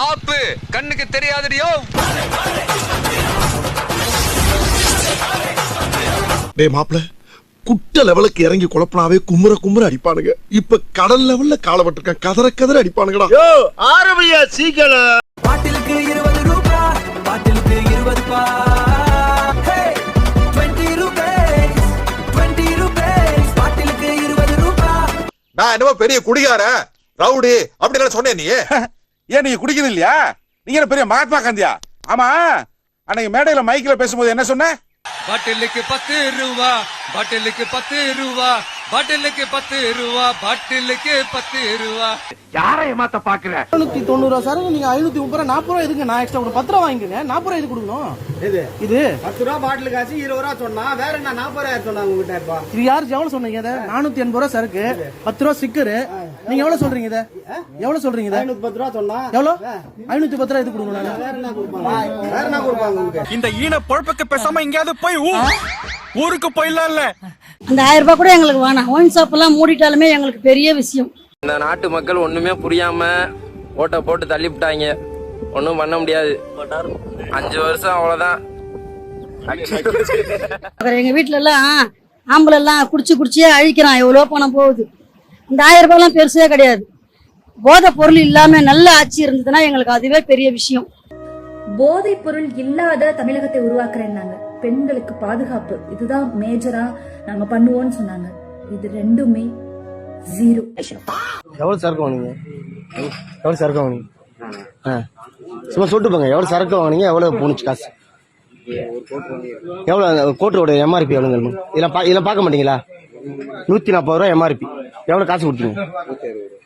ஆப்பு கண்ணுக்கு தெரியாதடியோ. டேய் மாப்ள, குட்ட லெவலுக்கு இறங்கி குழப்பனாவே குமுற குமுற அடிப்பானுங்க. இப்ப கடல் லெவல்ல கால விட்டுருக்கேன், கதற கதற அடிப்பானுங்கடா. யோ ஆரம்பியா சீக்கிரம். பாட்டிலுக்கு 20 ரூபாய், பாட்டிலுக்கு 20 ரூபாய், 20 ரூபாய், 20 ரூபாய், பாட்டிலுக்கு 20 ரூபாய். நான் என்னமோ பெரிய குடிகார ரவுடி அப்படி சொன்னேன். நீ ஏன் நீங்க குடிக்கிறது இல்லையா? நீங்க என்ன பெரிய மகாத்மா காந்தியா? ஆமா, அன்னைக்கு மேடையில மைக்ல பேசும்போது என்ன சொன்ன? பாட்டிலுக்கு 10 ரூபா, பாட்டிலுக்கு 10 ரூபா, பாட்டிலுக்கு 10 ரூபா, பாட்டிலுக்கு 10 ரூபா. யாரை ஏமாத்த பாக்குற? 790 ரூபா சார், நீங்க 530 ரூபா 40 ரூபா எதுக்கு? நான் எக்ஸ்ட்ரா ஒரு 10 ரூபா வாங்கிக்கங்க. 40 ரூபா இது கொடுக்கணும். இது 10 ரூபா பாட்டில் காசு 20 ரூபா சொன்னா வேற என்ன 40 ரூபா சொன்னாங்க உங்ககிட்ட. இது யாரு எவ்வளவு சொன்னீங்க? 480 ரூபா சரக்கு, 10 ரூபா ஸ்டிக்கர். நீங்க எவ்வளவு சொல்றீங்க? இத எவ்வளவு சொல்றீங்க? 510 ரூபா சொன்னா எவ்வளவு? 510 ரூபா இது கொடுக்கணும். நான் வேற என்ன கொடுப்பாங்க? வேற என்ன கொடுப்பாங்க உங்களுக்கு? இந்த ஈன பொழப்புக்கு பேசாம எங்கயாவது போய் ஊருக்கு போயிடலாம்ல. அந்த 1000 ரூபாய் கூட எங்களுக்கு வேணாம். ஒயின் ஷாப் எல்லாம் மூடிட்டாலுமே எங்களுக்கு பெரிய விஷயம். இந்த நாட்டு மக்கள் ஒண்ணுமே புரியாம ஓட்ட போட்டு தள்ளிவிட்டாங்க. ஒன்னும் பண்ண முடியாது. 5 வருஷம் அவ்வளவுதான். எங்க வீட்டுல எல்லாம் ஆம்பளை எல்லாம் குடிச்சியே அழிக்கிறான். எவ்வளவு பணம் போகுது. இந்த 1000 ரூபாய் எல்லாம் பெருசே கிடையாது. போதை பொருள் இல்லாம நல்ல ஆட்சி இருந்ததுன்னா எங்களுக்கு அதுவே பெரிய விஷயம். போதைப் பொருள் இல்லாத தமிழகத்தை உருவாக்குறேன்னாங்க. பெண்களுக்கு பாதுகாப்பு, இதுதான் மேஜரா நாங்க பண்ணுவோம்னு சொன்னாங்க. இது ரெண்டுமே ஜீரோ. எவ்வளவு சரக்கு வாங்குனீங்க? எவ்வளவு சரக்கு வாங்குனீங்க? சும்மா சொல்லிட்டு போங்க. எவ்வளவு சரக்கு வாங்குனீங்க? எவ்வளவு போனுச்சு காசு? எவ்வளவு கோட்டோட எம்ஆர்பி எவ்வளவு? இதெல்லாம் பார்க்க மாட்டீங்களா? 140 ரூபா எம்ஆர்பி. எவ்வளவு காசு கொடுத்தீங்க?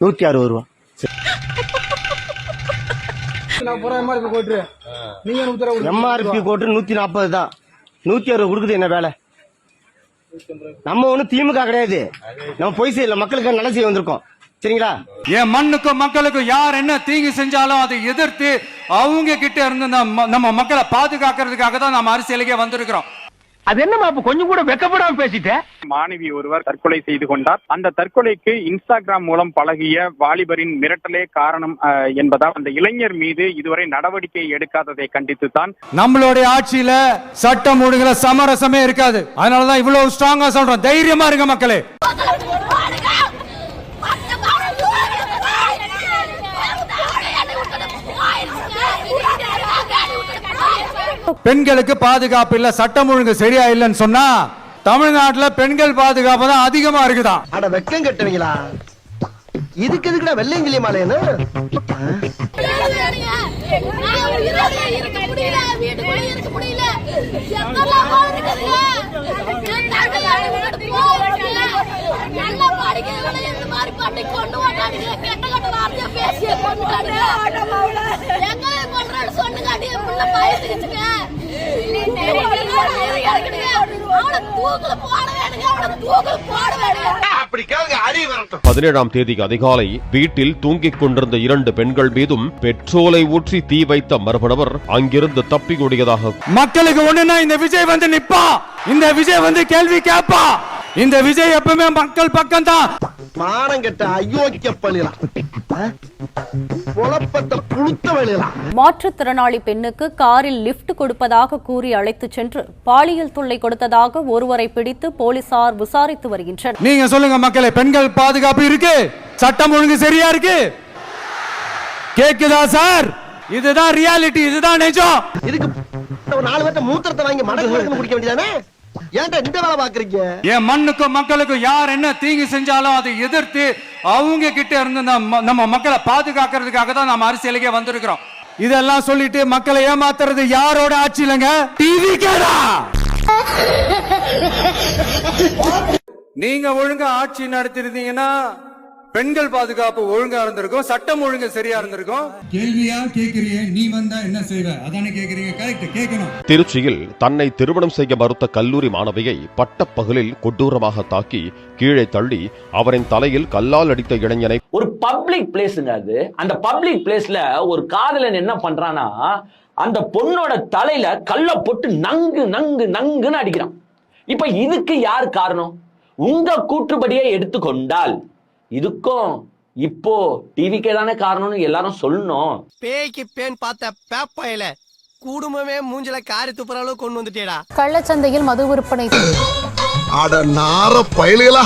160 ரூபா. எம்ஆர்பி கோட்டு 140 தான். 160 கொடுக்குது என்ன வேலை? நம்ம ஒண்ணு திமுக கிடையாது. நம்ம பொய் செய்யல, மக்களுக்கு நல்ல செய்ய வந்திருக்கோம். சரிங்களா? என் மண்ணுக்கும் மக்களுக்கும் யார் என்ன தீங்கு செஞ்சாலும் அதை எதிர்த்து அவங்க கிட்ட இருந்து நம்ம மக்களை பாதுகாக்கிறதுக்காக தான் நம்ம அரசியலுக்கே வந்திருக்கிறோம். அது என்னமா அப்ப கொஞ்சம் கூட வெக்கப்படாம பேசிட்டேன். மாணவி ஒருவர் தற்கொலை செய்து கொண்டார். அந்த தற்கொலைக்கு இன்ஸ்டாகிராம் மூலம் பழகிய வாலிபரின் மிரட்டலே காரணம் என்பதால் அந்த இளைஞர் மீது இதுவரை நடவடிக்கை எடுக்காததை கண்டித்து தான் நம்மளுடைய ஆட்சியில சட்டம் ஒழுங்குல சமரசமே இருக்காது. அதனாலதான் இவ்வளவு ஸ்ட்ராங்கா சொல்றோம். தைரியமா இருங்க மக்களே. பெண்களுக்கு பாதுகாப்பு இல்ல, சட்டம் ஒழுங்கு சரியா இல்லன்னு சொன்னா தமிழ்நாட்டுல பெண்கள் பாதுகாப்பு தான் அதிகமா இருக்குதான். அட வெக்கம் கட்டுவீங்களா? இதுக்கு எதுக்குடா வெள்ளையங்கிலி மாலையன்னு? பதினேழாம் தேதி அதிகாலை வீட்டில் தூங்கிக் கொண்டிருந்த 2 பெண்கள் மீதும் பெட்ரோலை ஊற்றி தீ வைத்த மர்ம நபர் அங்கிருந்து தப்பி ஓடியதாக. மக்களுக்கு ஒண்ணுன்னா இந்த விஜய் வந்து நிப்பா, இந்த விஜய் வந்து கேள்வி கேட்பா. இந்த விஜய் எப்பவுமே மக்கள் பக்கம் தான். மானம் கெட்ட அயோக்கிய பள்ளிலாம், பொழப்பத்தை புழுத்த வேலையலாம். மாற்றுத்திறனாளி பெண்ணுக்கு காரில் லிப்ட் கொடுப்பதாக கூறி அழைத்து சென்று பாலியல் தொல்லை கொடுத்ததாக ஒருவரை பிடித்து போலீசார் விசாரித்து வருகின்றனர். நீங்க சொல்லுங்க மக்களே, பெண்கள் பாதுகாப்பு இருக்கு, சட்டம் ஒழுங்கு சரியா இருக்கு? கேக்குதா சார்? இதுதான் ரியாலிட்டி, இதுதான் நிஜம். இதுக்கு 4 பேர்ட்ட மூத்திரத்தை வாங்கி மடக்கு குடிக்க வேண்டியதானே? ஏன்டா இந்த வேலை பாக்குறீங்க? என் மண்ணுக்கும் மக்களுக்கும் யார் என்ன தீங்கு செஞ்சாலும் அதை எதிர்த்து அவங்க கிட்ட இருந்து நம்ம மக்களை பாதுகாக்கிறதுக்காக தான் நம்ம அரசியலுக்கே வந்திருக்கிறோம். இதெல்லாம் சொல்லிட்டு மக்களை ஏமாத்துறது யாரோட ஆட்சி இல்லைங்க, டிவிக்கேடா. நீங்க ஒழுங்கா ஆட்சி நடத்திருந்தீங்கன்னா பெண்கள் பாதுகாப்பு ஒழுங்கா இருந்திருக்கும், சட்டம் ஒழுங்கு சரியா இருந்திருக்கும். கேள்வியா கேக்குறீங்க, நீ வந்தா என்ன செய்வ? அதானே கேக்குறீங்க. கரெக்ட், கேட்கணும். திருச்சியில் தன்னை திருமணம் செய்ய மறுத்த கல்லூரி மாணவியை பட்டப்பகலில் கொடூரமாக தாக்கி கீழே தள்ளி அவரின் தலையில் கல்லால் அடித்த இளைஞனை. ஒரு பப்ளிக் பிளேஸ்ங்க அது. அந்த பப்ளிக் பிளேஸ்ல ஒரு காதலன் என்ன பண்றானா, அந்த பொண்ணோட தலையில கல்ல போட்டு நங்கு நங்கு நங்குன்னு அடிக்கிறான். இப்ப இதுக்கு யார் காரணம்? உங்க கூற்றுப்படியே எடுத்துக்கொண்டால் இதுக்கும் இப்போ டிவிக்கே தானே காரணம்னு எல்லாரும் சொல்லணும். பேய்க்கு பேன் பார்த்த பேப்பாயில குடும்பமே மூஞ்சில காரி துப்புற அளவுக்கு கொண்டு வந்துட்டேடா. கள்ளச்சந்தையில் மது விற்பனை அட நார பயலுகளா,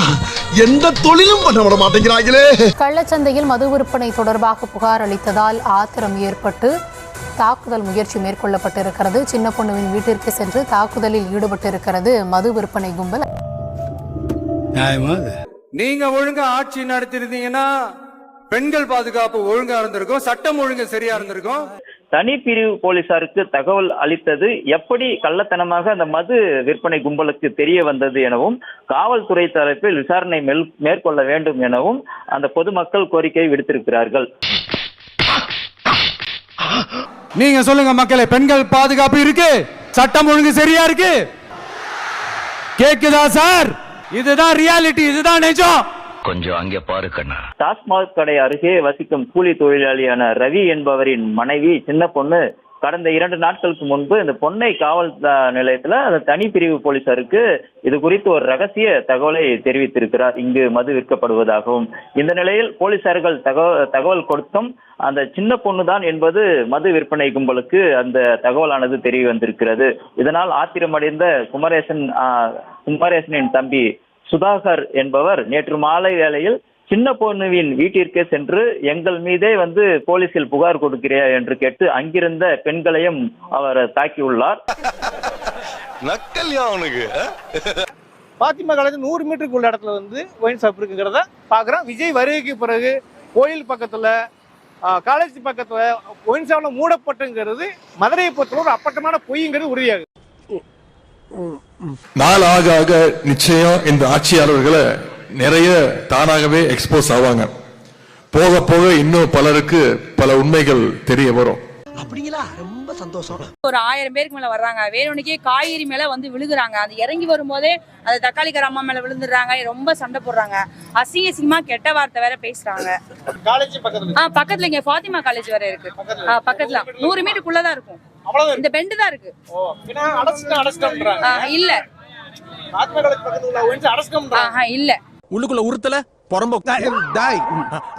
எந்த தொழிலும் பண்ண விட மாட்டேங்கிறாங்களே. கள்ளச்சந்தையில் மது விற்பனை தொடர்பாக புகார் அளித்ததால் ஆத்திரம் ஏற்பட்டு தாக்குதல் முயற்சி மேற்கொள்ளப்பட்டிருக்கிறது. சின்ன பொண்ணுவின் வீட்டிற்கு சென்று தாக்குதலில் ஈடுபட்டிருக்கிறது மது விற்பனை கும்பல். நீங்க ஒழுங்கா ஆட்சி நடத்திருந்தீங்கன்னா பெண்கள் பாதுகாப்பு ஒழுங்கா இருந்திருக்கும், சட்டம் ஒழுங்கு சரியா இருந்திருக்கும். தனி பிரிவு போலீசாருக்கு தகவல் அளித்தது எப்படி கள்ளத்தனமாக அந்த மது விற்பனை கும்பலுக்கு தெரிய வந்தது எனவும் காவல்துறை தரப்பில் விசாரணை மேற்கொள்ள வேண்டும் எனவும் அந்த பொதுமக்கள் கோரிக்கை விடுத்திருக்கிறார்கள். நீங்க சொல்லுங்க மக்களே, பெண்கள் பாதுகாப்பு இருக்கு, சட்டம் ஒழுங்கு சரியா இருக்கு, கேக்குதா சார்? இதுதான் ரியாலிட்டி, இதுதான் நிஜம். கொஞ்சம் அங்கே பாரு கண்ணா. டாஸ்மாக் கடை அருகே வசிக்கும் கூலி தொழிலாளியான ரவி என்பவரின் மனைவி சின்ன பொண்ணு கடந்த 2 நாட்களுக்கு முன்பு இந்த பொன்னை காவல் நிலையத்துல அந்த தனி பிரிவு போலீசாருக்கு இது குறித்து ஒரு ரகசிய தகவலை தெரிவித்திருக்கிறார், இங்கு மது விற்கப்படுவதாகவும். இந்த நிலையில் போலீசார்கள் தகவல் கொடுத்தும் அந்த சின்ன பொண்ணுதான் என்பது மது விற்பனை கும்பலுக்கு அந்த தகவலானது தெரிய வந்திருக்கிறது. இதனால் ஆத்திரமடைந்த குமரேசனின் தம்பி சுதாகர் என்பவர் நேற்று மாலை வேளையில் சின்ன பொண்ணுவின் வீட்டிற்கே சென்று எங்கள் மீதே வந்து போலீசில் புகார் கொடுக்கிறேன் என்று கேட்டு அங்கிருந்த பெண்களையும் அவர் தாக்கியுள்ளார். பாத்திமா காலேஜ் 100 மீட்டருக்கு உள்ள இடத்துல வந்து ஒயின் ஷாப் இருக்குங்கிறத பாக்குறோம். விஜய் வருகைக்கு பிறகு கோயில் பக்கத்துல காலேஜ் பக்கத்துல ஒயின் ஷாப்ல மூடப்பட்டுங்கிறது மதுரையை பொறுத்தவரை ஒரு அப்பட்டமான பொய்ங்கிறது உறுதியாகுது. நாள் ஆக ஆக நிச்சயம் இந்த ஆட்சியாளர்களை நிறைய தானாகவே எக்ஸ்போஸ் ஆவாங்க. போக போக இன்னும் பலருக்கு பல உண்மைகள் தெரிய வரும். அப்படிங்களா? ரொம்ப சந்தோஷம். ஒரு 1000 பேருக்கு மேல வர்றாங்க, வேணும்னே காய்கறி மேல வந்து விழுகுறாங்க. அது இறங்கி வரும்போதே அது தக்காளிக்கார அம்மா மேல விழுந்துடுறாங்க, ரொம்ப சண்டை போடுறாங்க, அசிங்க அசிங்கமா கெட்ட வார்த்தை வேற பேசுறாங்க. காலேஜ் பக்கத்துல பக்கத்துல இங்க ஃபாத்திமா காலேஜ் வேற இருக்கு, பக்கத்துல 100 மீட்டருக்குள்ளதான் இருக்கும். இந்த பெண்டு தான் இருக்கு. இல்ல இல்ல உள்ளுக்குள்ள உறுத்தல பொறம்ப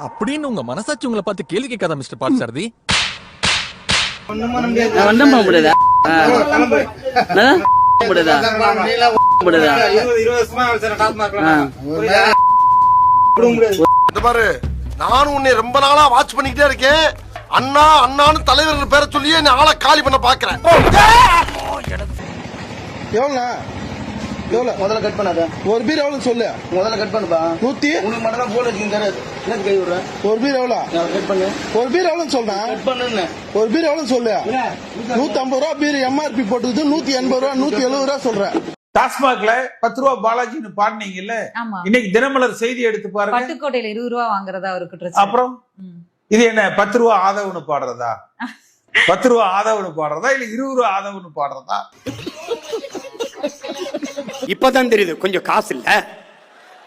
அப்படின்னு உங்க மனசாட்சி உங்களை பார்த்து கேள்வி கேட்காத மிஸ்டர் பாட்சாரதி. நானும் உன்னை ரொம்ப நாளா வாட்ச் பண்ணிக்கிட்டே இருக்கேன். அண்ணா அண்ணான்னு தலைவர் பேரை சொல்லியே ஆளை காலி பண்ண பாக்குறேன். எவ்வளவு முதல்ல கட் பண்ணாத ஒரு பீர் எவ்வளவு சொல்லு, முதல்ல கட் பண்ணுப்பா. 100 உனக்கு மட்டும் தான் போன் வச்சிருக்கீங்க தெரியாது, கை விடுறேன். ஒரு பீர் எவ்வளவு கட் பண்ணு, ஒரு பீர் எவ்வளவு சொல்றேன் கட் பண்ணுன்னு, ஒரு பீர் எவ்வளவு சொல்லு. 150 ரூபா பீர் எம்ஆர்பி போட்டுது, 180 ரூபா 170 ரூபா சொல்றேன். டாஸ்மாக்ல 10 ரூபா பாலாஜின்னு பாடுனீங்கல்ல, இன்னைக்கு தினமலர் செய்தி எடுத்து பாருங்க. பட்டுக்கோட்டையில 20 ரூபா வாங்குறதா இருக்கு. அப்புறம் இது என்ன 10 ரூபா ஆதவன்னு பாடுறதா? 10 ரூபா ஆதவன்னு பாடுறதா இல்ல 20 ரூபா ஆதவன்னு பாடுறதா? இப்பதான் தெரியுது கொஞ்சம் காசு இல்ல,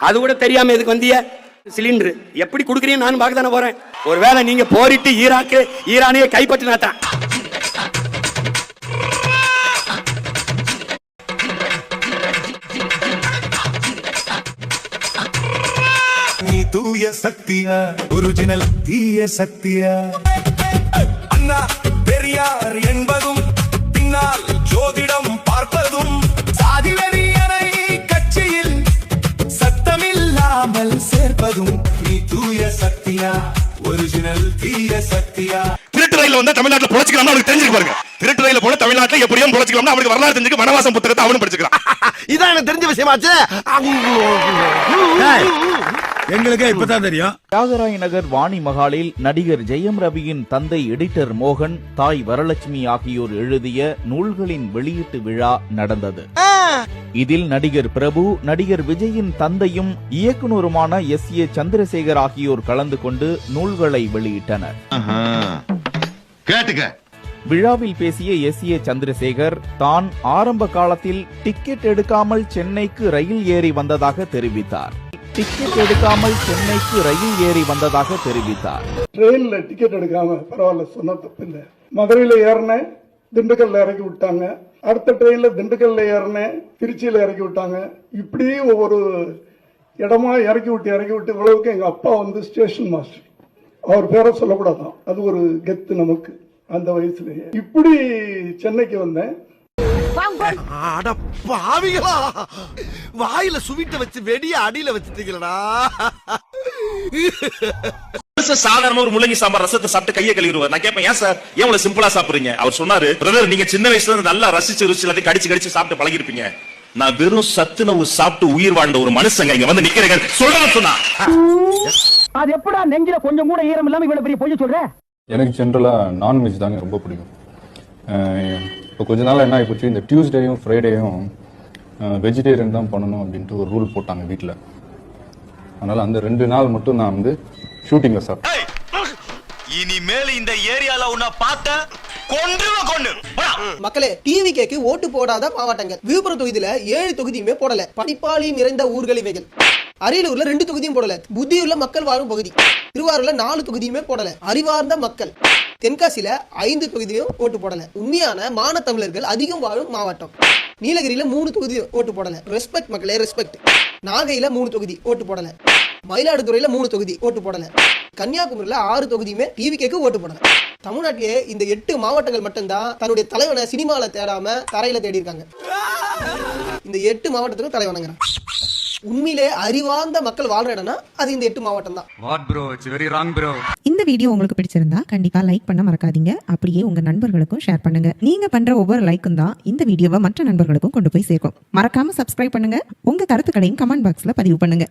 அது கூட தெரியாம எதுக்கு வந்திய? சிலிண்டர் எப்படி குடுக்குறீங்க நான் பார்க்க தானே போறேன். ஒருவேளை நீங்க போரிட்டு ஈரானையே கைப்பற்றினாத்தான். நீ தூய சக்தியா, ஒரிஜினல் தீய சக்தியா? அண்ணா பெரியார் என்பதும் பின்னால் ஜோதிடம் பார்ப்பதும் சாதிவெறியனை கட்சியில் சத்தமில்லாமல் சேர்ப்பதும் நீ தூய சக்தியா, ஒரிஜினல் தீய சக்தியா? திருட்டு ரயில வந்து தமிழ்நாட்டுல பொழைச்சிக்கலாம் அவனுக்கு தெரிஞ்சுக்க பாருங்க. திருட்டு ரயில போன தமிழ்நாட்டுல எப்படியும் பொழைச்சிக்கலாம் அவனுக்கு வரலாறு தெரிஞ்சுக்க வனவாசம் புத்தகத்தை அவனும் படிச்சுக்கலாம். இதான் எனக்கு தெரிஞ்ச விஷயமாச்சு. எங்களுக்கே இப்பதான் தெரியும். தியாகராய நகர் வாணி மகாலில் நடிகர் ஜெயம் ரவியின் தந்தை எடிட்டர் மோகன், தாய் வரலட்சுமி ஆகியோர் எழுதிய நூல்களின் வெளியீட்டு விழா நடந்தது. இதில் நடிகர் பிரபு, நடிகர் விஜயின் தந்தையும் இயக்குனருமான S.A. சந்திரசேகர் ஆகியோர் கலந்து கொண்டு நூல்களை வெளியிட்டனர். விழாவில் பேசிய S.A. சந்திரசேகர் தான் ஆரம்ப காலத்தில் டிக்கெட் எடுக்காமல் சென்னைக்கு ரயில் ஏறி வந்ததாக தெரிவித்தார். ட்ரெயின்ல டிக்கெட் எடுக்காம பரவாயில்ல, சொன்ன தப்பு இல்ல. மதுரையில ஏறினேன், திண்டுக்கல்ல இறக்கி விட்டாங்க. அடுத்த ட்ரெயின்ல திண்டுக்கல்ல ஏறினேன், திருச்சியில இறக்கி விட்டாங்க. இப்படி ஒவ்வொரு இடமா இறக்கி விட்டு இவ்வளவுக்கு எங்க அப்பா வந்து ஸ்டேஷன் மாஸ்டர். அவர் பேரை சொல்லக்கூடாதான், அது ஒரு கெத்து நமக்கு அந்த வயசுலயே. இப்படி சென்னைக்கு வந்தேன். வாயில சுவிட்ட வச்சு வெடிய அடியில வச்சுட்டீங்களா? சாதாரண ஒரு முள்ளங்கி சாம்பார் ரசத்தை சாப்பிட்டு கையை கழுவிடுவார். நான் கேட்பேன், ஏன் சார் ஏன் இவ்வளவு சிம்பிளா சாப்பிடுறீங்க? அவர் சொன்னாரு, பிரதர் நீங்க சின்ன வயசுல இருந்து நல்லா ரசிச்சு ருசி எல்லாத்தையும் கடிச்சு சாப்பிட்டு பழகிருப்பீங்க. நான் வெறும் சத்துணவு சாப்பிட்டு உயிர் வாழ்ந்த ஒரு மனுஷங்க இங்க வந்து நிக்கிறேங்க சொல்றேன்னு சொன்னா. அது எப்படா நெஞ்சில கொஞ்சம் கூட ஈரம் இல்லாம இவ்வளவு பெரிய பொய் சொல்ற? எனக்கு ஜென்ரலா நான்வெஜ் தாங்க ரொம்ப பிடிக்கும். இப்போ கொஞ்ச நாள் என்ன ஆகிப்போச்சு, இந்த டியூஸ்டேயும் ஃப்ரைடேயும் வெஜிடேரியன் தான் பண்ணணும் அப்படின்ட்டு ஒரு ரூல் போட்டாங்க வீட்டில். அதனால அந்த 2 நாள் மட்டும் நான் வந்து ஷூட்டிங்ல சாப்பிட்டேன். இனிமேல் இந்த ஏரியால உன்னை பார்த்த கொண்டு மக்களே, டிவி கேக்கு ஓட்டு போடாத மாவட்டங்கள். விழுப்புரம் தொகுதியில 7 தொகுதியுமே போடல. படிப்பாளி நிறைந்த ஊர்கள் இவைகள். அரியலூர்ல 2 தொகுதியும் போடல. புத்தியுள்ள மக்கள் வாழும் பகுதி. திருவாரூர்ல 4 தொகுதியுமே போடல. அறிவார்ந்த மக்கள். தென்காசியில 5 தொகுதியும் ஓட்டு போடல. உண்மையான மான தமிழர்கள் அதிகம் வாழும் மாவட்டம். நீலகிரியில 3 தொகுதி ஓட்டு போடல. ரெஸ்பெக்ட் மக்களே, ரெஸ்பெக்ட். நாகையில 3 தொகுதி ஓட்டு போடல. மயிலாடுதுறையில 3 தொகுதி ஓட்டு போடல. கன்னியாகுமரியில 6 தொகுதியுமே டிவி கேக்கு ஓட்டு போடல. தமிழ்நாட்டிலே இந்த 8 மாவட்டங்கள் மட்டும்தான் தன்னுடைய தலைவனை சினிமால தேடாம தரையில தேடி இருக்காங்க. இந்த 8 மாவட்டத்துக்கும் தலைவனங்கிறான். உண்மையிலே அறிவார்ந்த மக்கள் வாழ்ற இடம்னா அது இந்த 8 மாவட்டம் தான். What bro, it's very wrong bro. இந்த வீடியோ உங்களுக்கு பிடிச்சிருந்தா கண்டிப்பா லைக் பண்ண மறக்காதீங்க. அப்படியே உங்க நண்பர்களுக்கும் ஷேர் பண்ணுங்க. நீங்க பண்ற ஒவ்வொரு லைக்கும் தான் இந்த வீடியோவை மற்ற நண்பர்களுக்கும் கொண்டு போய் சேர்க்கும். மறக்காம சப்ஸ்கிரைப் பண்ணுங்க. உங்க கருத்துக்களையும் கமெண்ட் பாக்ஸ்ல பதிவு பண்ணுங்க.